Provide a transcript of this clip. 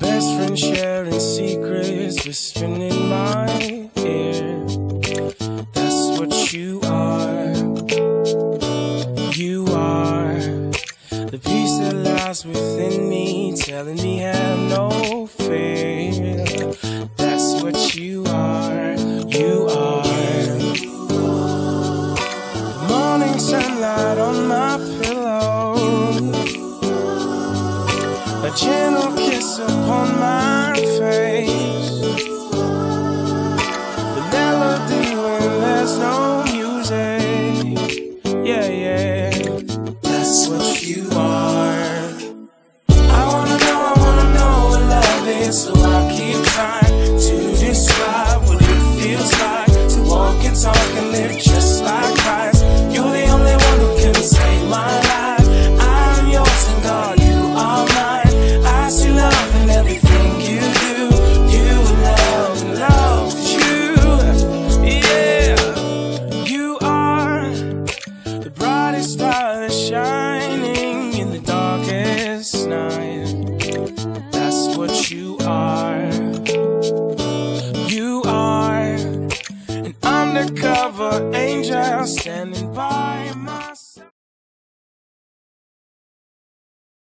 best friend sharing secrets, whispering in my ear. That's what you are. You are the peace that lies within me, telling me have no fear. That's what you are. You are the morning sunlight on my pillow, a gentle kiss upon my face, the melody when there's no music. Yeah, yeah, that's what you are. I wanna know what love is, so I keep trying to describe what it feels like to walk and talk and live just like Christ. You're the only one who can save my life. I'm yours and God, you are mine. I see love in everything you do. You love and love is you. Yeah, you are the brightest star that's shining in the darkest night. That's what you are. You are an undercover angel standing